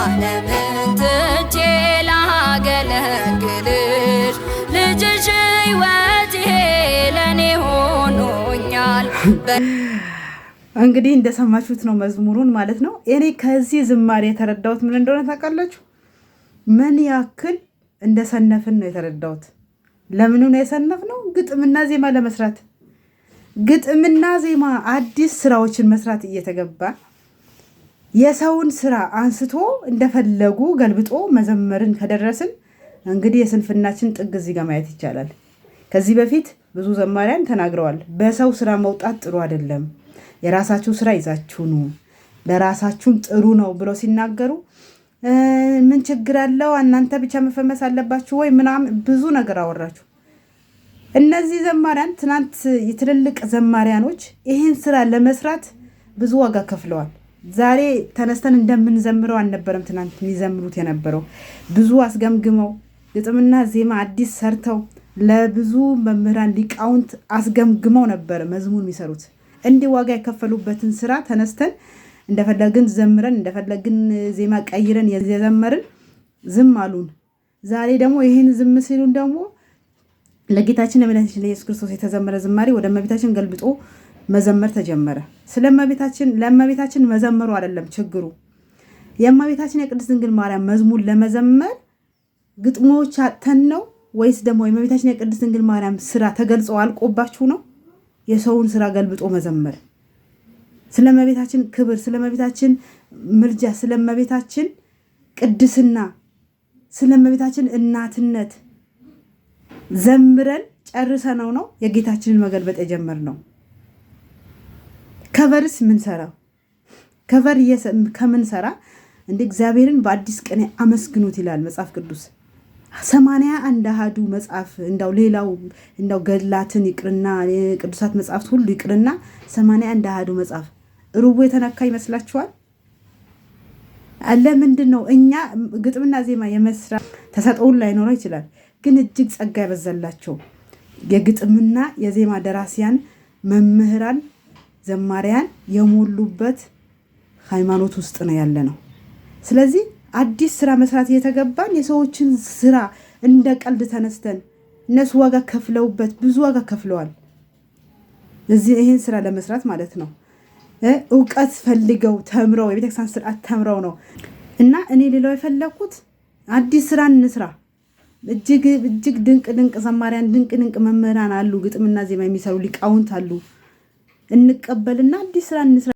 ዓለምን ትቼ ላገለግልሽ ልጅሽ ሕይወቴ ለኔ ሆኖኛል። እንግዲህ እንደሰማችሁት ነው መዝሙሩን ማለት ነው። እኔ ከዚህ ዝማሬ የተረዳሁት ምን እንደሆነ ታውቃላችሁ? ምን ያክል እንደሰነፍን ነው የተረዳሁት። ለምኑ ነው የሰነፍነው? ግጥምና ዜማ ለመስራት ግጥምና ዜማ አዲስ ስራዎችን መስራት እየተገባ የሰውን ስራ አንስቶ እንደፈለጉ ገልብጦ መዘመርን ከደረስን እንግዲህ የስንፍናችን ጥግ እዚህ ጋር ማየት ይቻላል። ከዚህ በፊት ብዙ ዘማሪያን ተናግረዋል። በሰው ስራ መውጣት ጥሩ አይደለም፣ የራሳችሁ ስራ ይዛችሁ ኑ፣ ለራሳችሁም ጥሩ ነው ብለው ሲናገሩ ምን ችግር አለው እናንተ ብቻ መፈመስ አለባችሁ ወይ ምናምን ብዙ ነገር አወራችሁ። እነዚህ ዘማሪያን ትናንት የትልልቅ ዘማሪያኖች ይህን ስራ ለመስራት ብዙ ዋጋ ከፍለዋል። ዛሬ ተነስተን እንደምንዘምረው አልነበረም ትናንት የሚዘምሩት የነበረው። ብዙ አስገምግመው ግጥምና ዜማ አዲስ ሰርተው ለብዙ መምህራን ሊቃውንት አስገምግመው ነበር መዝሙር የሚሰሩት። እንዲህ ዋጋ የከፈሉበትን ስራ ተነስተን እንደፈለግን ዘምረን እንደፈለግን ዜማ ቀይረን የዘመርን ዝም አሉን። ዛሬ ደግሞ ይህን ዝም ሲሉን ደግሞ ለጌታችን ለመድኃኒታችን ለኢየሱስ ክርስቶስ የተዘመረ ዝማሬ ወደ እመቤታችን ገልብጦ መዘመር ተጀመረ። ለእመቤታችን መዘመሩ አይደለም ችግሩ። የእመቤታችን የቅድስት ድንግል ማርያም መዝሙር ለመዘመር ግጥሞች አጥተን ነው ወይስ ደግሞ የእመቤታችን የቅድስት ድንግል ማርያም ስራ ተገልጾ አልቆባችሁ ነው የሰውን ስራ ገልብጦ መዘመር? ስለእመቤታችን ክብር፣ ስለእመቤታችን ምልጃ፣ ስለእመቤታችን ቅድስና፣ ስለእመቤታችን እናትነት ዘምረን ጨርሰነው ነው የጌታችንን መገልበጥ የጀመርነው። ከቨርስ ምንሰራው ከቨር ከምንሰራ እንደ እግዚአብሔርን በአዲስ ቅኔ አመስግኑት ይላል መጽሐፍ ቅዱስ። 81 አሃዱ መጽሐፍ እንዳው ሌላው እንዳው ገድላትን ይቅርና ቅዱሳት መጽሐፍት ሁሉ ይቅርና 81 አሃዱ መጽሐፍ ሩቡ የተነካ ይመስላችኋል? ለምንድን ነው እኛ ግጥምና ዜማ የመስራት ተሰጥኦን ላይኖረው ይችላል፣ ግን እጅግ ጸጋ ያበዛላቸው የግጥምና የዜማ ደራሲያን መምህራን ዘማሪያን የሞሉበት ሃይማኖት ውስጥ ነው ያለ ነው። ስለዚህ አዲስ ስራ መስራት እየተገባን የሰዎችን ስራ እንደ ቀልድ ተነስተን እነሱ ዋጋ ከፍለውበት ብዙ ዋጋ ከፍለዋል ይህን ስራ ለመስራት ማለት ነው። እውቀት ፈልገው ተምረው የቤተክርስቲያን ስርዓት ተምረው ነው። እና እኔ ሌላው የፈለኩት አዲስ ስራ እንስራ። እጅግ ድንቅ ዘማሪያን ድንቅ መምህራን አሉ፣ ግጥምና ዜማ የሚሰሩ ሊቃውንት አሉ። እንቀበልና አዲስ ስራ እንስራ።